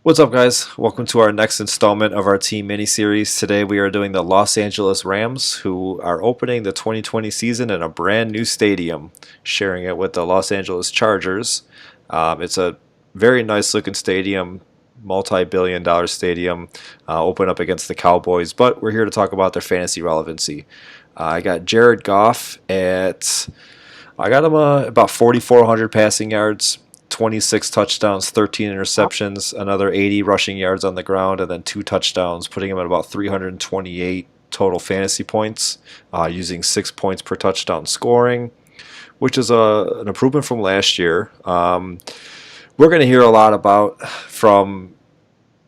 What's up, guys? Welcome to our next installment of our team mini-series. Today we are doing the Los Angeles Rams, who are opening the 2020 season in a brand new stadium, sharing it with the Los Angeles Chargers. It's a very nice looking stadium, multi-billion dollar stadium, open up against the Cowboys, but we're here to talk about their fantasy relevancy. I got Jared Goff I got him about 4,400 passing yards, 26 touchdowns, 13 interceptions, another 80 rushing yards on the ground, and then two touchdowns, putting him at about 328 total fantasy points, using 6 points per touchdown scoring, which is an improvement from last year. We're going to hear a lot about from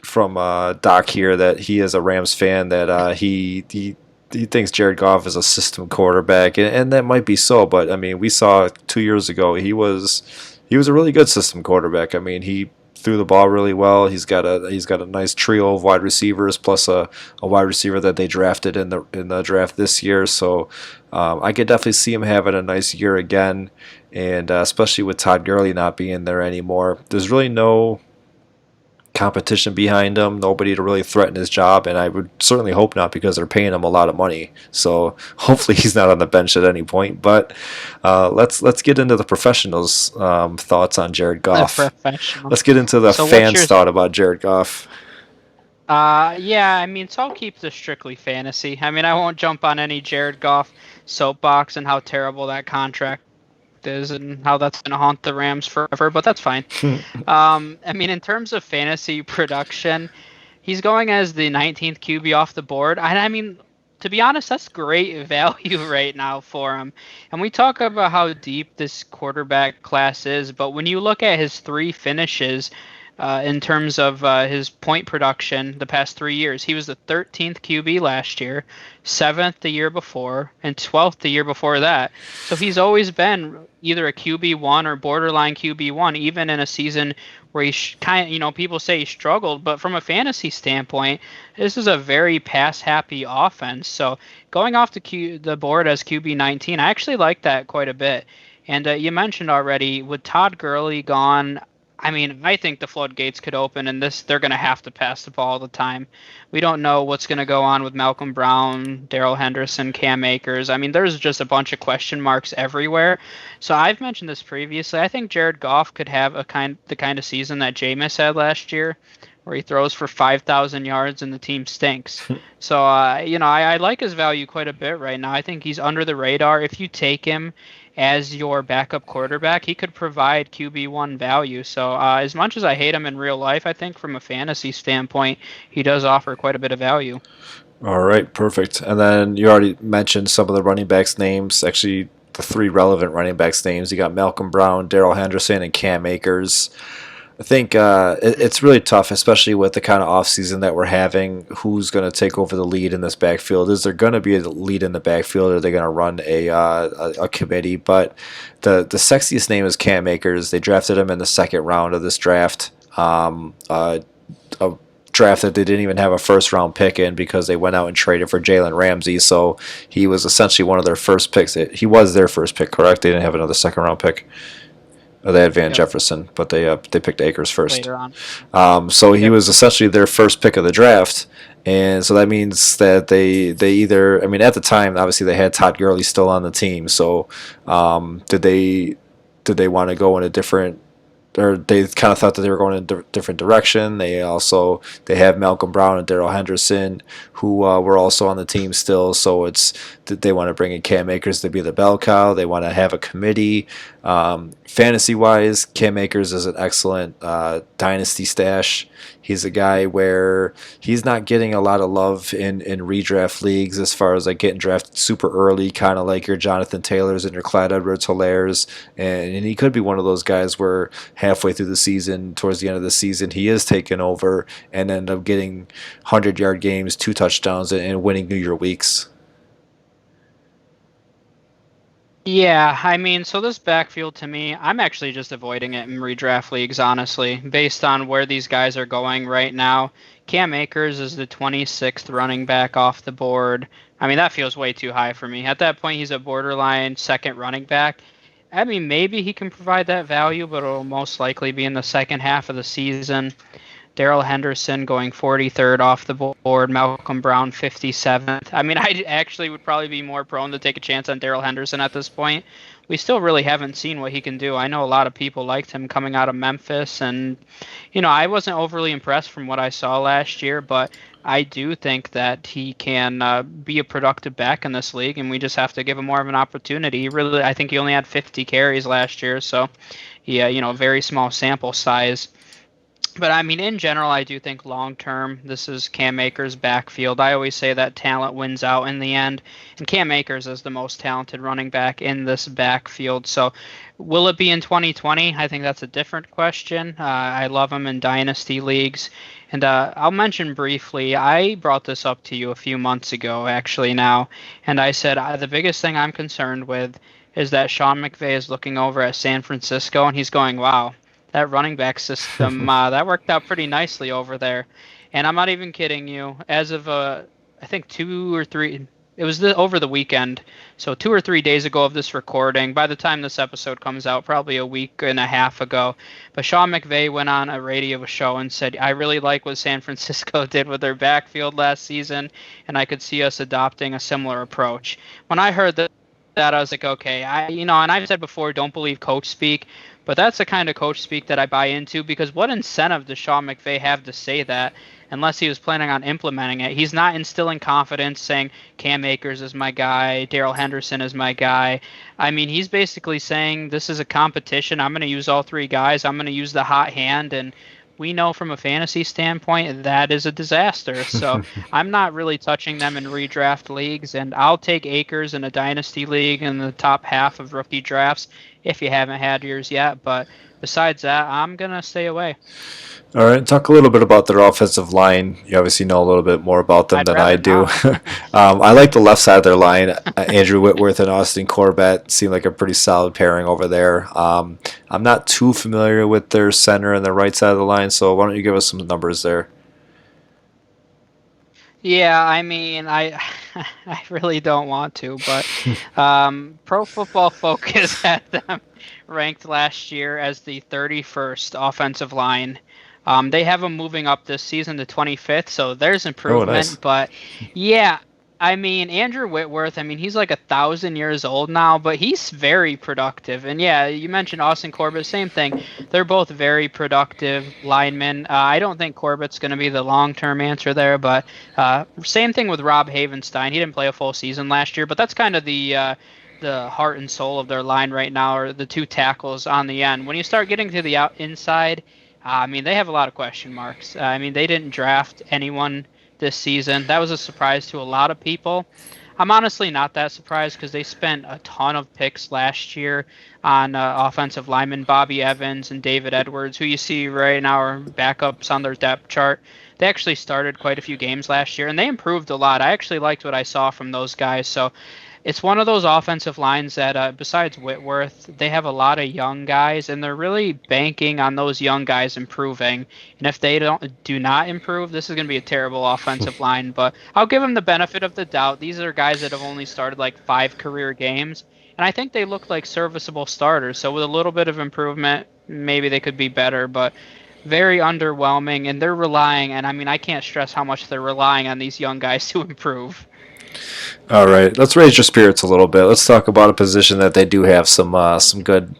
Doc here that he is a Rams fan, that he thinks Jared Goff is a system quarterback, and that might be so. But I mean, we saw 2 years ago he was a really good system quarterback. I mean, he threw the ball really well. He's got a nice trio of wide receivers plus a wide receiver that they drafted in the draft this year. So I could definitely see him having a nice year again, and especially with Todd Gurley not being there anymore. There's really no competition behind him, nobody to really threaten his job, and I would certainly hope not, because they're paying him a lot of money. So hopefully he's not on the bench at any point. But let's get into the professionals' thoughts on Jared The Goff. professional. Let's get into the So what's fans' your thought about Jared Goff. yeah, so I'll keep this strictly fantasy. I won't jump on any Jared Goff soapbox and how terrible that contract is and how that's going to haunt the Rams forever, but that's fine. In terms of fantasy production, he's going as the 19th QB off the board. And to be honest, that's great value right now for him. And we talk about how deep this quarterback class is, but when you look at his three finishes, in terms of his point production the past 3 years. He was the 13th QB last year, 7th the year before, and 12th the year before that. So he's always been either a QB1 or borderline QB1, even in a season where people say he struggled. But from a fantasy standpoint, this is a very pass-happy offense. So going off the board as QB19, I actually like that quite a bit. And you mentioned already, with Todd Gurley gone, I think the floodgates could open, and they're going to have to pass the ball all the time. We don't know what's going to go on with Malcolm Brown, Darrell Henderson, Cam Akers. There's just a bunch of question marks everywhere. So I've mentioned this previously. I think Jared Goff could have the kind of season that Jameis had last year, where he throws for 5,000 yards and the team stinks. So, I like his value quite a bit right now. I think he's under the radar. If you take him as your backup quarterback, he could provide QB1 value. So as much as I hate him in real life, I think from a fantasy standpoint, he does offer quite a bit of value. All right, perfect. And then you already mentioned some of the running backs' names. Actually, the three relevant running backs' names. You got Malcolm Brown, Darrell Henderson, and Cam Akers. I think it's really tough, especially with the kind of offseason that we're having. Who's going to take over the lead in this backfield? Is there going to be a lead in the backfield, or are they going to run a committee? But the sexiest name is Cam Akers. They drafted him in the second round of this draft. A draft that they didn't even have a first round pick in, because they went out and traded for Jalen Ramsey. So he was essentially one of their first picks. He was their first pick, correct? They didn't have another second round pick. They had Van Yep. Jefferson, but they picked Akers first. Later on. So he Yep. was essentially their first pick of the draft, and so that means that they either, at the time, obviously they had Todd Gurley still on the team. So did they want to go in a different, or they kind of thought that they were going in a different direction? They have Malcolm Brown and Darrell Henderson, who were also on the team still. So it's that they want to bring in Cam Akers to be the bell cow. They want to have a committee. Fantasy wise, Cam Akers is an excellent dynasty stash. He's a guy where he's not getting a lot of love in redraft leagues, as far as like getting drafted super early, kind of like your Jonathan Taylors and your Clyde Edwards-Hilairs, and he could be one of those guys where halfway through the season, towards the end of the season, he is taking over and end up getting 100-yard games, two touchdowns, and winning New Year weeks. Yeah, so this backfield, to me, I'm actually just avoiding it in redraft leagues, honestly, based on where these guys are going right now. Cam Akers is the 26th running back off the board. That feels way too high for me. At that point, he's a borderline second running back. Maybe he can provide that value, but it'll most likely be in the second half of the season. Darrell Henderson going 43rd off the board, Malcolm Brown 57th. I mean, I actually would probably be more prone to take a chance on Darrell Henderson at this point. We still really haven't seen what he can do. I know a lot of people liked him coming out of Memphis, and I wasn't overly impressed from what I saw last year, but I do think that he can be a productive back in this league, and we just have to give him more of an opportunity. Really, I think he only had 50 carries last year, so yeah, very small sample size. But I mean, in general, I do think long term, this is Cam Akers' backfield. I always say that talent wins out in the end, and Cam Akers is the most talented running back in this backfield. So, will it be in 2020? I think that's a different question. I love him in dynasty leagues, and I'll mention briefly. I brought this up to you a few months ago, actually now, and I said the biggest thing I'm concerned with is that Sean McVay is looking over at San Francisco, and he's going, "Wow." That running back system that worked out pretty nicely over there, and I'm not even kidding you. As of I think 2 or 3, it was over the weekend, so 2 or 3 days ago of this recording. By the time this episode comes out, probably a week and a half ago. But Sean McVay went on a radio show and said, "I really like what San Francisco did with their backfield last season, and I could see us adopting a similar approach." When I heard that I was like, okay, and I've said before, don't believe coach speak, but that's the kind of coach speak that I buy into, because what incentive does Sean McVay have to say that unless he was planning on implementing it? He's not instilling confidence saying Cam Akers is my guy, Darrell Henderson is my guy. I mean, he's basically saying this is a competition. I'm going to use all three guys. I'm going to use the hot hand, and we know from a fantasy standpoint that is a disaster. So I'm not really touching them in redraft leagues, and I'll take Akers in a dynasty league in the top half of rookie drafts if you haven't had yours yet. But besides that, I'm going to stay away. All right, talk a little bit about their offensive line. You obviously know a little bit more about them I'd than I rather do. not. I like the left side of their line. Andrew Whitworth and Austin Corbett seem like a pretty solid pairing over there. I'm not too familiar with their center and the right side of the line, so why don't you give us some numbers there? Yeah, I mean, I I really don't want to, but Pro Football Focus had them ranked last year as the 31st offensive line. They have them moving up this season to 25th, so there's Oh, improvement. nice. But yeah, I mean, Andrew Whitworth, I mean, he's like 1,000 years old now, but he's very productive. And yeah, you mentioned Austin Corbett, same thing. They're both very productive linemen. I don't think Corbett's going to be the long-term answer there, but same thing with Rob Havenstein. He didn't play a full season last year, but that's kind of the heart and soul of their line right now, are the two tackles on the end. When you start getting to the inside, I mean, they have a lot of question marks. I mean, they didn't draft anyone this season. That was a surprise to a lot of people. I'm honestly not that surprised, because they spent a ton of picks last year on offensive linemen, Bobby Evans and David Edwards, who you see right now are backups on their depth chart. They actually started quite a few games last year, and they improved a lot. I actually liked what I saw from those guys. So it's one of those offensive lines that, besides Whitworth, they have a lot of young guys, and they're really banking on those young guys improving. And if they do not improve, this is going to be a terrible offensive line. But I'll give them the benefit of the doubt. These are guys that have only started like 5 career games, and I think they look like serviceable starters. So with a little bit of improvement, maybe they could be better. But very underwhelming, and they're relying, and I mean, I can't stress how much they're relying on these young guys to improve. All right, let's raise your spirits a little bit. Let's talk about a position that they do have some good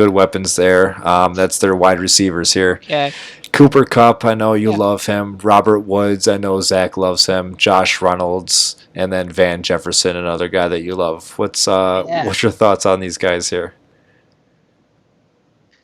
weapons there. That's their wide receivers here. Okay. Cooper Cup, I know you Yeah. love him. Robert Woods, I know Zach loves him. Josh Reynolds, and then Van Jefferson, another guy that you love. Yeah. What's your thoughts on these guys here?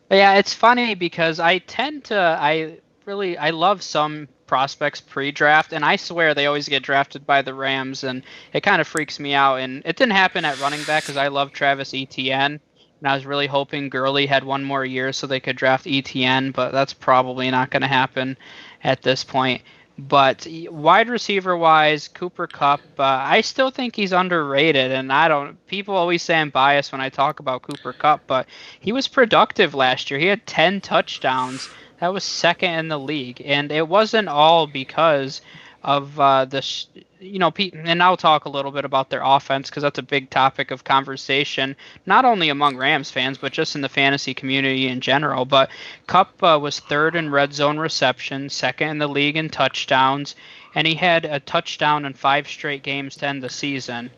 Yeah, it's funny because I love some prospects pre-draft, and I swear they always get drafted by the Rams, and it kind of freaks me out. And it didn't happen at running back, because I love Travis Etienne, and I was really hoping Gurley had one more year so they could draft Etienne, but that's probably not going to happen at this point. But wide receiver wise, Cooper Cup, I still think he's underrated, and I don't. People always say I'm biased when I talk about Cooper Cup, but he was productive last year. He had 10 touchdowns. That was second in the league, and it wasn't all because of and I'll talk a little bit about their offense because that's a big topic of conversation, not only among Rams fans, but just in the fantasy community in general. But Cup was third in red zone receptions, second in the league in touchdowns, and he had a touchdown in 5 straight games to end the season.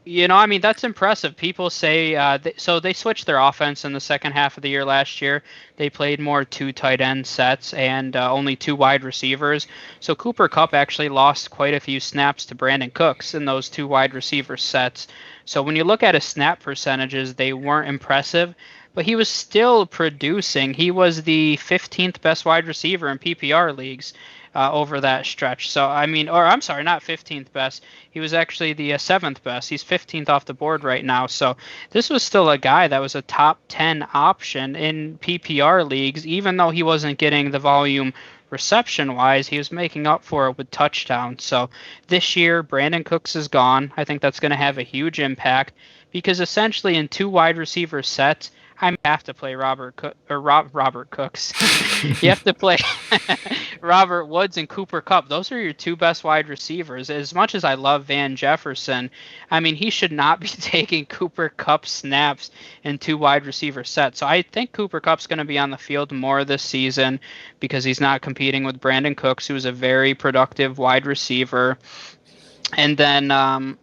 I mean, that's impressive. People say so they switched their offense in the second half of the year last year. They played more two tight end sets and only two wide receivers. So Cooper Kupp actually lost quite a few snaps to Brandon Cooks in those two wide receiver sets. So when you look at his snap percentages, they weren't impressive, but he was still producing. He was the 15th best wide receiver in PPR leagues over that stretch. So, I mean, or I'm sorry, not 15th best. He was actually the 7th best. He's 15th off the board right now. So, this was still a guy that was a top 10 option in PPR leagues, even though he wasn't getting the volume reception wise. He was making up for it with touchdowns. So, this year, Brandon Cooks is gone. I think that's going to have a huge impact because essentially in two wide receiver sets, I have to play Robert Cooks. You have to play Robert Woods and Cooper Kupp. Those are your two best wide receivers. As much as I love Van Jefferson, I mean, he should not be taking Cooper Kupp snaps in two wide receiver sets. So I think Cooper Kupp's going to be on the field more this season because he's not competing with Brandon Cooks, who's a very productive wide receiver. And then,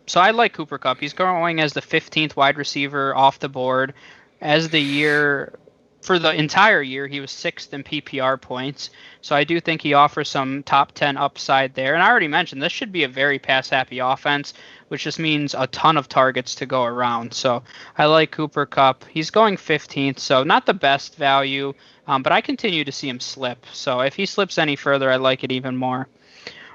so I like Cooper Kupp. He's going as the 15th wide receiver off the board. As the year, for the entire year, he was 6th in PPR points. So I do think he offers some top 10 upside there. And I already mentioned this should be a very pass-happy offense, which just means a ton of targets to go around. So I like Cooper Kupp. He's going 15th, so not the best value, but I continue to see him slip. So if he slips any further, I like it even more.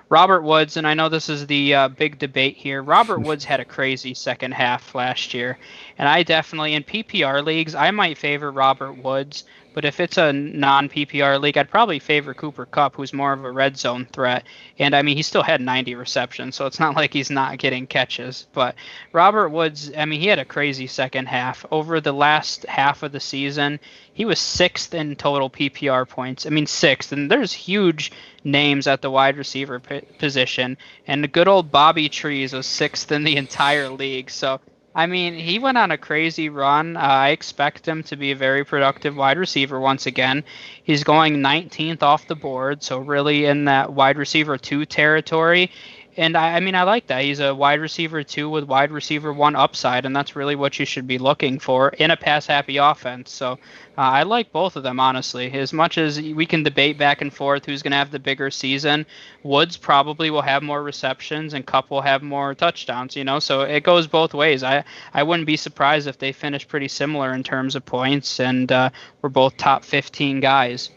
Robert Woods, and I know this is the big debate here. Robert Woods had a crazy second half last year, and I definitely, in PPR leagues, I might favor Robert Woods, but if it's a non-PPR league, I'd probably favor Cooper Kupp, who's more of a red zone threat. And I mean, he still had 90 receptions, so it's not like he's not getting catches. But Robert Woods, I mean, he had a crazy second half. Over the last half of the season, he was 6th in total PPR points. I mean, 6th, and there's huge names at the wide receiver position. And the good old Bobby Trees was 6th in the entire league. So I mean, he went on a crazy run. I expect him to be a very productive wide receiver once again. He's going 19th off the board, so really in that wide receiver 2 territory. And I mean, I like that. He's a wide receiver 2 with wide receiver 1 upside, and that's really what you should be looking for in a pass-happy offense. So I like both of them, honestly. As much as we can debate back and forth who's going to have the bigger season, Woods probably will have more receptions and Kupp will have more touchdowns, so it goes both ways. I wouldn't be surprised if they finish pretty similar in terms of points, and we're both top 15 guys.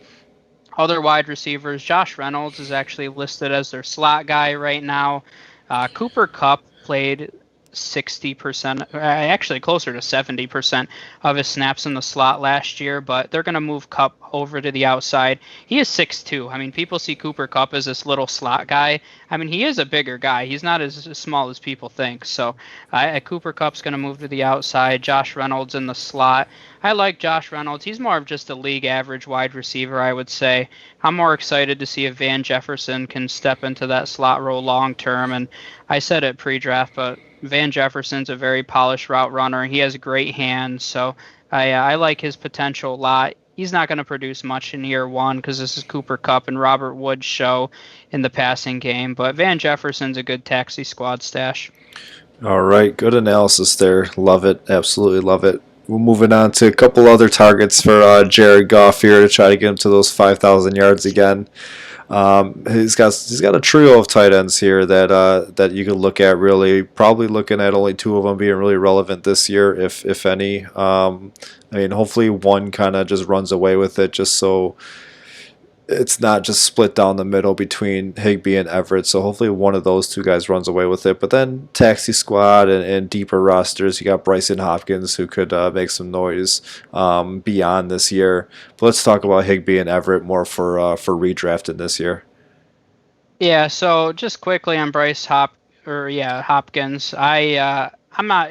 Other wide receivers, Josh Reynolds is actually listed as their slot guy right now. Cooper Kupp played 60%, actually closer to 70% of his snaps in the slot last year, but they're going to move Kupp over to the outside. He is 6'2". I mean, people see Cooper Kupp as this little slot guy. I mean, he is a bigger guy. He's not as small as people think. So Cooper Kupp's going to move to the outside. Josh Reynolds in the slot. I like Josh Reynolds. He's more of just a league average wide receiver, I would say. I'm more excited to see if Van Jefferson can step into that slot role long term. And I said it pre-draft, but Van Jefferson's a very polished route runner. He has great hands, so I like his potential a lot. He's not going to produce much in year one because this is Cooper Kupp and Robert Woods' show in the passing game. But Van Jefferson's a good taxi squad stash. All right, good analysis there. Love it. Absolutely love it. We're moving on to a couple other targets for Jared Goff here to try to get him to those 5,000 yards again. He's got a trio of tight ends here that you can look at. Really, probably looking at only 2 of them being really relevant this year, if any. I mean, hopefully one kind of just runs away with it, just so it's not just split down the middle between Higbee and Everett. So hopefully one of those 2 guys runs away with it. But then taxi squad and deeper rosters, you got Bryson Hopkins who could make some noise beyond this year. But let's talk about Higbee and Everett more for redrafting this year. Yeah. So just quickly on Hopkins, I'm not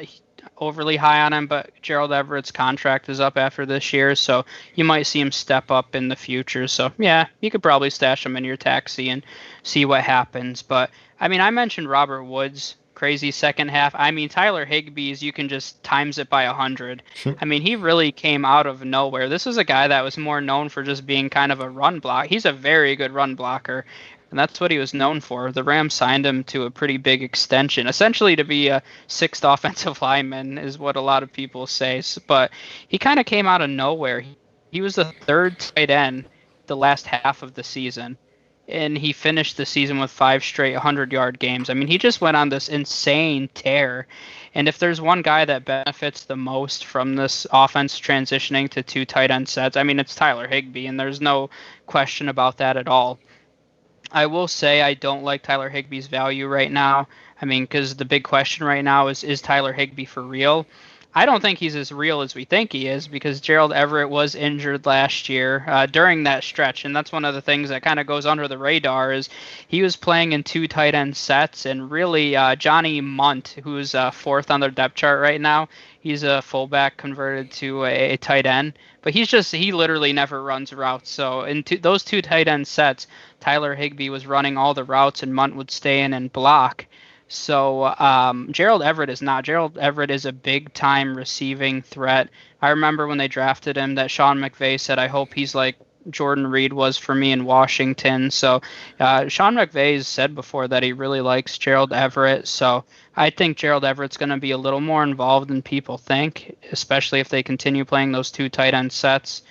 overly high on him, but Gerald Everett's contract is up after this year, so you might see him step up in the future. So yeah, you could probably stash him in your taxi and see what happens. But I mean, I mentioned Robert Woods, crazy second half. I mean, Tyler Higbee's, you can just times it by 100. I mean, he really came out of nowhere. This was a guy that was more known for just being kind of a run block. He's a very good run blocker, and that's what he was known for. The Rams signed him to a pretty big extension, essentially to be a sixth offensive lineman, is what a lot of people say. But he kind of came out of nowhere. He was the third tight end the last half of the season, and he finished the season with 5 straight 100-yard games. I mean, he just went on this insane tear. And if there's one guy that benefits the most from this offense transitioning to two tight end sets, I mean, it's Tyler Higbee, and there's no question about that at all. I will say I don't like Tyler Higbee's value right now. I mean, because the big question right now is Tyler Higbee for real? I don't think he's as real as we think he is because Gerald Everett was injured last year during that stretch, and that's one of the things that kind of goes under the radar is he was playing in two tight end sets, and really Johnny Munt, who's fourth on their depth chart right now, he's a fullback converted to a tight end, but he literally never runs routes. So in those two tight end sets, Tyler Higbee was running all the routes, and Munt would stay in and block. So Gerald Everett is not. Gerald Everett is a big-time receiving threat. I remember when they drafted him that Sean McVay said, I hope he's like Jordan Reed was for me in Washington. So Sean McVay has said before that he really likes Gerald Everett. So I think Gerald Everett's going to be a little more involved than people think, especially if they continue playing those two tight end sets.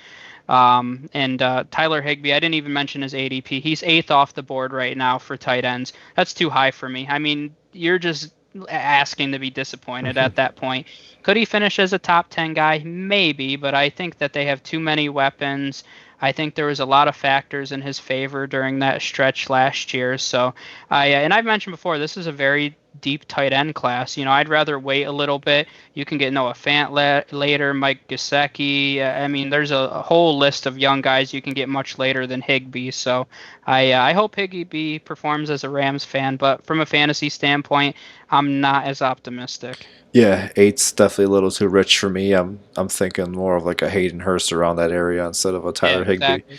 And Tyler Higbee, I didn't even mention his ADP. He's eighth off the board right now for tight ends. That's too high for me. I mean, you're just asking to be disappointed at that point. Could he finish as a top 10 guy? Maybe, but I think that they have too many weapons. I think there was a lot of factors in his favor during that stretch last year. So, and I've mentioned before, this is a very deep tight end class. I'd rather wait a little bit. You can get Noah Fant later, Mike Gesicki. I mean, there's a whole list of young guys you can get much later than Higbee. So I hope Higbee performs as a Rams fan, but from a fantasy standpoint, I'm not as optimistic. Yeah, eight's definitely a little too rich for me. I'm thinking more of like a Hayden Hurst around that area instead of a Yeah, Tyler Higbee. exactly.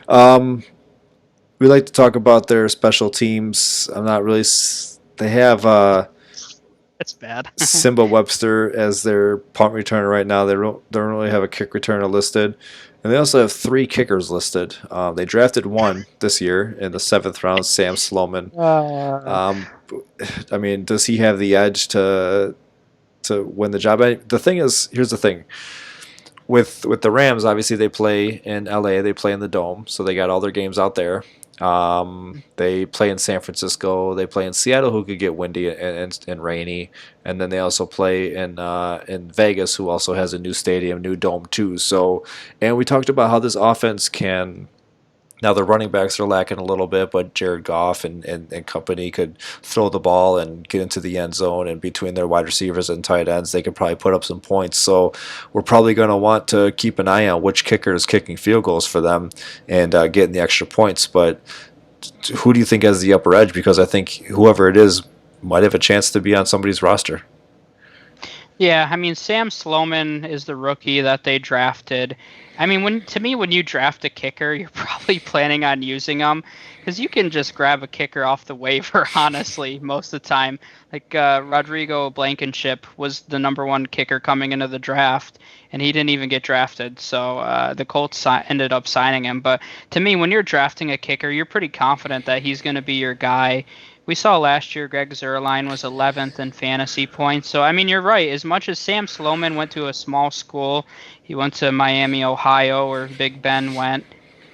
Um, we like to talk about their special teams. I'm not really. They have That's bad. Simba Webster as their punt returner right now. They don't really have a kick returner listed, and they also have three kickers listed. They drafted one this year in the seventh round, Sam Sloman. Uh, Um, I mean, does he have the edge to win the job? The thing is, here's the thing. With the Rams, obviously they play in LA, they play in the Dome, so they got all their games out there. They play in San Francisco, they play in Seattle, who could get windy and rainy, and then they also play in Vegas, who also has a new stadium, new dome too. So, and we talked about how this offense can. Now the running backs are lacking a little bit, but Jared Goff and company could throw the ball and get into the end zone, and between their wide receivers and tight ends, they could probably put up some points. So we're probably going to want to keep an eye on which kicker is kicking field goals for them and getting the extra points. But who do you think has the upper edge? Because I think whoever it is might have a chance to be on somebody's roster. Yeah, I mean Sam Sloman is the rookie that they drafted. I mean, when you draft a kicker, you're probably planning on using them because you can just grab a kicker off the waiver. Honestly, most of the time, like Rodrigo Blankenship was the number one kicker coming into the draft, and he didn't even get drafted. So the Colts ended up signing him. But to me, when you're drafting a kicker, you're pretty confident that he's going to be your guy. We saw last year Greg Zuerlein was 11th in fantasy points. So, I mean, you're right. As much as Sam Sloman went to a small school, he went to Miami, Ohio, where Big Ben went.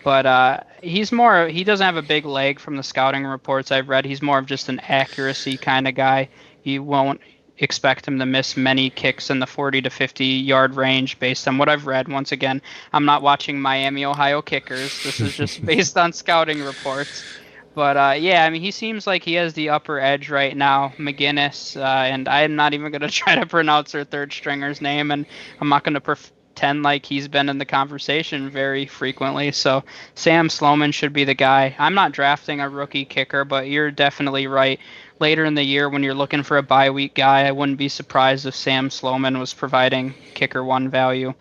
But he doesn't have a big leg from the scouting reports I've read. He's more of just an accuracy kind of guy. You won't expect him to miss many kicks in the 40 to 50-yard range based on what I've read. Once again, I'm not watching Miami, Ohio kickers. This is just based on scouting reports. But yeah, I mean, he seems like he has the upper edge right now, McGinnis, and I'm not even going to try to pronounce their third stringer's name, and I'm not going to pretend like he's been in the conversation very frequently. So Sam Sloman should be the guy. I'm not drafting a rookie kicker, but you're definitely right. later in the year when you're looking for a bye week guy, I wouldn't be surprised if Sam Sloman was providing kicker one value.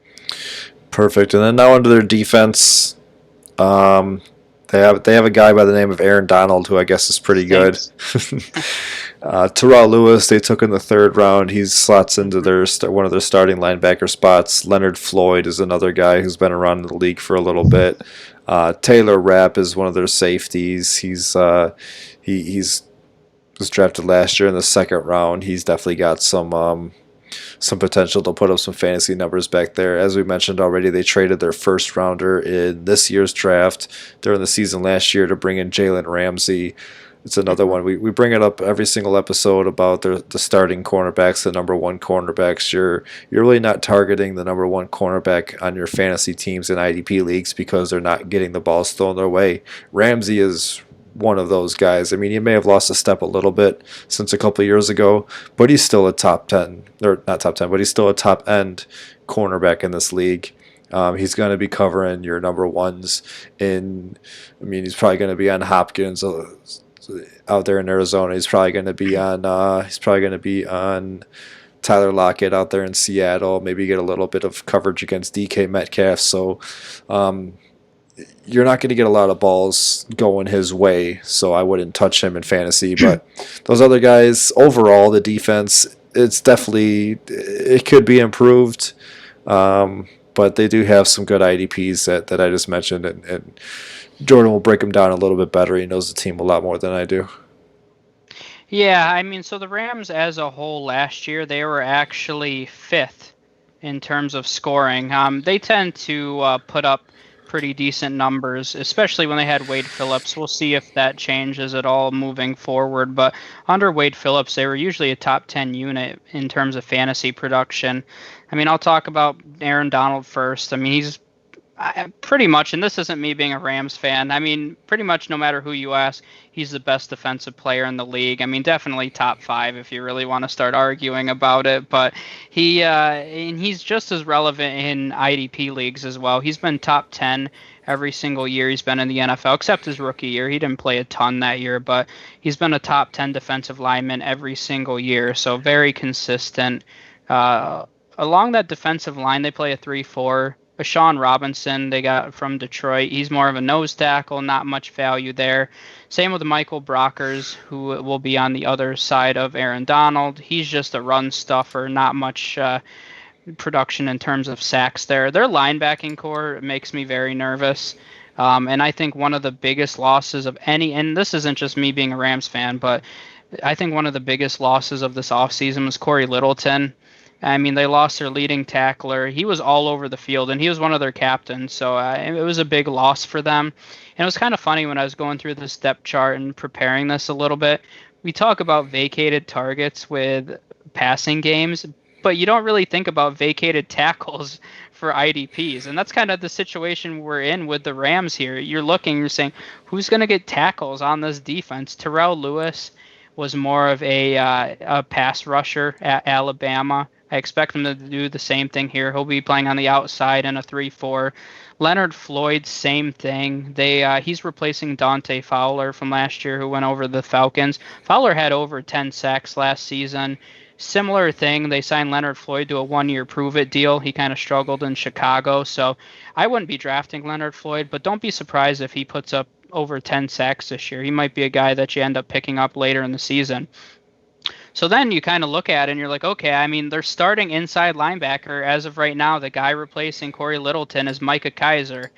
Perfect. And then now under their defense, um, they have a guy by the name of Aaron Donald, who I guess is pretty good. Stinks. Terrell Lewis, they took in the third round. He slots into Mhm. their one of their starting linebacker spots. Leonard Floyd is another guy who's been around in the league for a little bit. Taylor Rapp is one of their safeties. He's was drafted last year in the second round. He's definitely got some potential to put up some fantasy numbers back there. As we mentioned already, they traded their first rounder in this year's draft during the season last year to bring in Jalen Ramsey. It's another Mhm. one. We bring it up every single episode about the starting cornerbacks, the number one cornerbacks. You're really not targeting the number one cornerback on your fantasy teams in IDP leagues because they're not getting the balls thrown their way. Ramsey is one of those guys. I mean, he may have lost a step a little bit since a couple of years ago, but he's still a top 10, or not top 10, but he's still a top end cornerback in this league. He's going to be covering your number ones I mean, he's probably going to be on Hopkins out there in Arizona. He's probably going to be on. He's probably going to be on Tyler Lockett out there in Seattle. Maybe get a little bit of coverage against DK Metcalf. So um, you're not going to get a lot of balls going his way, so I wouldn't touch him in fantasy. But those other guys, overall, the defense, it could be improved. But they do have some good IDPs that I just mentioned, and Jordan will break them down a little bit better. He knows the team a lot more than I do. Yeah, I mean, so the Rams as a whole last year, they were actually fifth in terms of scoring. They tend to put up pretty decent numbers, especially when they had Wade Phillips. We'll see if that changes at all moving forward. But under Wade Phillips, they were usually a top 10 unit in terms of fantasy production. I mean, I'll talk about Aaron Donald first. I mean, he's pretty much, and this isn't me being a Rams fan. I mean, pretty much no matter who you ask, he's the best defensive player in the league. I mean, definitely top five if you really want to start arguing about it. But and he's just as relevant in IDP leagues as well. He's been top 10 every single year he's been in the NFL, except his rookie year. He didn't play a ton that year, but he's been a top 10 defensive lineman every single year. So very consistent. Uh, Along that defensive line, they play a 3-4. Sean Robinson they got from Detroit. He's more of a nose tackle, not much value there. Same with Michael Brockers, who will be on the other side of Aaron Donald. He's just a run stuffer, not much production in terms of sacks there. Their linebacking core makes me very nervous. And I think one of the biggest losses of and this isn't just me being a Rams fan, but I think one of the biggest losses of this offseason was Corey Littleton. I mean, they lost their leading tackler. He was all over the field, and he was one of their captains. So it was a big loss for them. And it was kind of funny when I was going through this depth chart and preparing this a little bit. We talk about vacated targets with passing games, but you don't really think about vacated tackles for IDPs. And that's kind of the situation we're in with the Rams here. You're saying, who's going to get tackles on this defense? Terrell Lewis was more of a pass rusher at Alabama. I expect him to do the same thing here. He'll be playing on the outside in a 3-4. Leonard Floyd, same thing. He's replacing Dante Fowler from last year, who went over the Falcons. Fowler had over 10 sacks last season. Similar thing. They signed Leonard Floyd to a 1-year prove-it deal. He kind of struggled in Chicago, so I wouldn't be drafting Leonard Floyd, but don't be surprised if he puts up over 10 sacks this year. He might be a guy that you end up picking up later in the season. So then you kind of look at it and you're like, okay, I mean, they're starting inside linebacker as of right now. The guy replacing Corey Littleton is Micah Kaiser,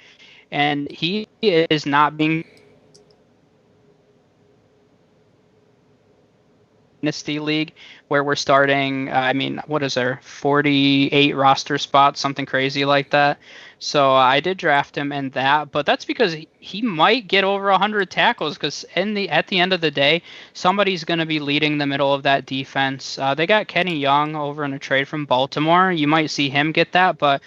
and he is not being Dynasty League where we're starting. I mean, what is there? 48 roster spots, something crazy like that. So I did draft him in that, but that's because he might get over 100 tackles because at the end of the day, somebody's going to be leading the middle of that defense. They got Kenny Young over in a trade from Baltimore. You might see him get that, but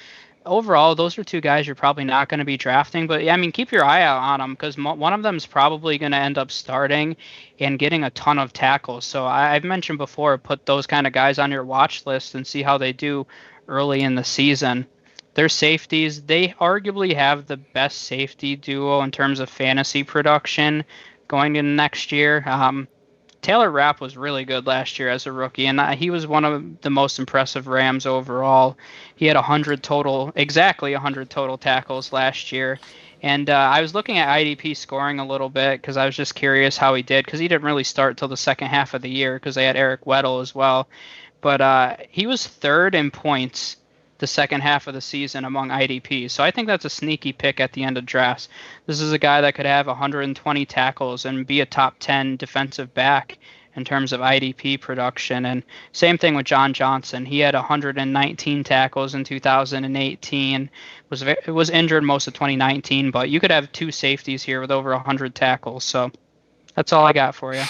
overall, those are two guys you're probably not going to be drafting. But I mean, keep your eye out on them because one of them is probably going to end up starting and getting a ton of tackles. So I've mentioned before, put those kind of guys on your watch list and see how they do early in the season. Their safeties, they arguably have the best safety duo in terms of fantasy production going into next year. Taylor Rapp was really good last year as a rookie, and he was one of the most impressive Rams overall. He had 100 total, exactly 100 total tackles last year. And I was looking at IDP scoring a little bit because I was just curious how he did because he didn't really start till the second half of the year because they had Eric Weddle as well. But he was third in points the second half of the season among IDPs. So I think that's a sneaky pick at the end of drafts. This is a guy that could have 120 tackles and be a top 10 defensive back in terms of IDP production. And same thing with John Johnson. He had 119 tackles in 2018. Was injured most of 2019, but you could have two safeties here with over 100 tackles. So that's all I got for you.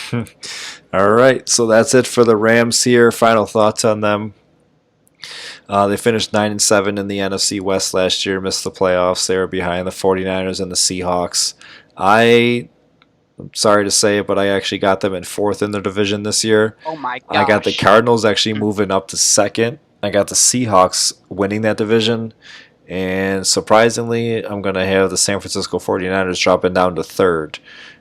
All right, so that's it for the Rams here. Final thoughts on them. They finished 9-7 in the NFC West last year, missed the playoffs. They were behind the 49ers and the Seahawks. I'm sorry to say it, but I actually got them in fourth in their division this year. Oh my gosh. I got the Cardinals actually moving up to second. I got the Seahawks winning that division. And surprisingly, I'm going to have the San Francisco 49ers dropping down to third,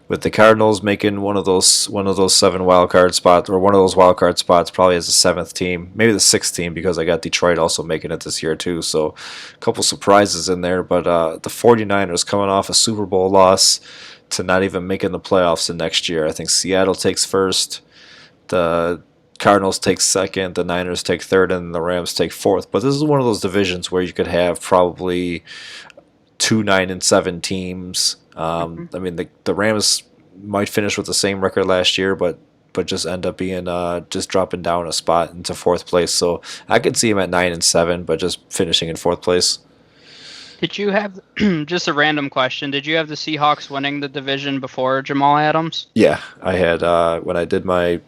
with the Cardinals making one of those 7 wild card spots, or one of those wild card spots, probably as a 7th team, maybe the 6th team, because I got Detroit also making it this year too. So a couple surprises in there, but the 49ers coming off a Super Bowl loss to not even making the playoffs the next year. I think Seattle takes first, the Cardinals take second, the Niners take third, and the Rams take fourth. But this is one of those divisions where you could have probably 2 9-7 teams. I mean, the Rams might finish with the same record last year, but just end up being just dropping down a spot into fourth place. So I could see them at 9-7, but just finishing in fourth place. Did you have just a random question? Did you have the Seahawks winning the division before Jamal Adams? Yeah, I had when I did my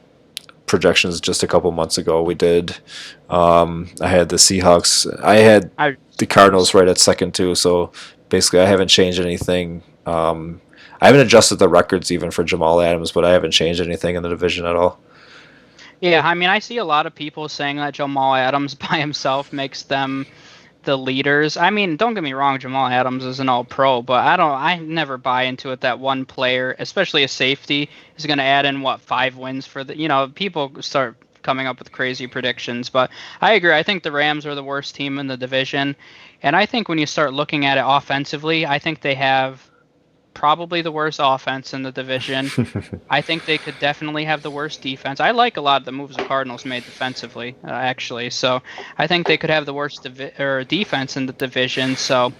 projections just a couple months ago. We did. I had the Seahawks. I had the Cardinals right at second too. So basically, I haven't changed anything. I haven't adjusted the records even for Jamal Adams, but I haven't changed anything in the division at all. Yeah, I mean, I see a lot of people saying that Jamal Adams by himself makes them the leaders. I mean, don't get me wrong, Jamal Adams is an all-pro, but I never buy into it that one player, especially a safety, is going to add in 5 wins for the, people start coming up with crazy predictions, but I agree. I think the Rams are the worst team in the division, and I think when you start looking at it offensively, I think they have probably the worst offense in the division. I think they could definitely have the worst defense. I like a lot of the moves the Cardinals made defensively, actually. So I think they could have the worst defense in the division. So,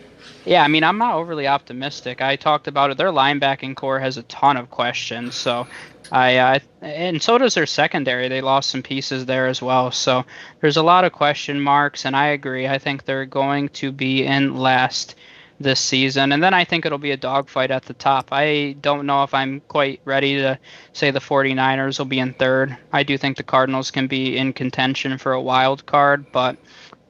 yeah, I mean, I'm not overly optimistic. I talked about it. Their linebacking core has a ton of questions. So and so does their secondary. They lost some pieces there as well. So there's a lot of question marks, and I agree. I think they're going to be in last this season, and then I think it'll be a dogfight at the top. I don't know if I'm quite ready to say the 49ers will be in third. I do think the Cardinals can be in contention for a wild card, but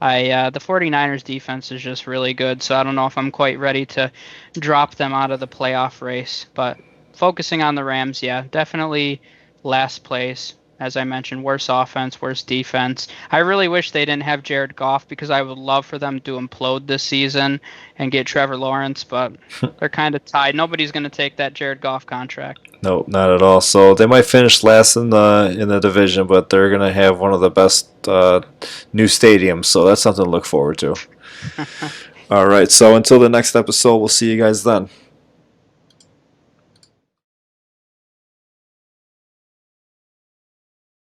the 49ers defense is just really good, so I don't know if I'm quite ready to drop them out of the playoff race. But focusing on the Rams, yeah, definitely last place. As I mentioned, worse offense, worse defense. I really wish they didn't have Jared Goff because I would love for them to implode this season and get Trevor Lawrence, but they're kind of tied. Nobody's going to take that Jared Goff contract. No, not at all. So they might finish last in the division, but they're going to have one of the best new stadiums, so that's something to look forward to. All right, so until the next episode, we'll see you guys then.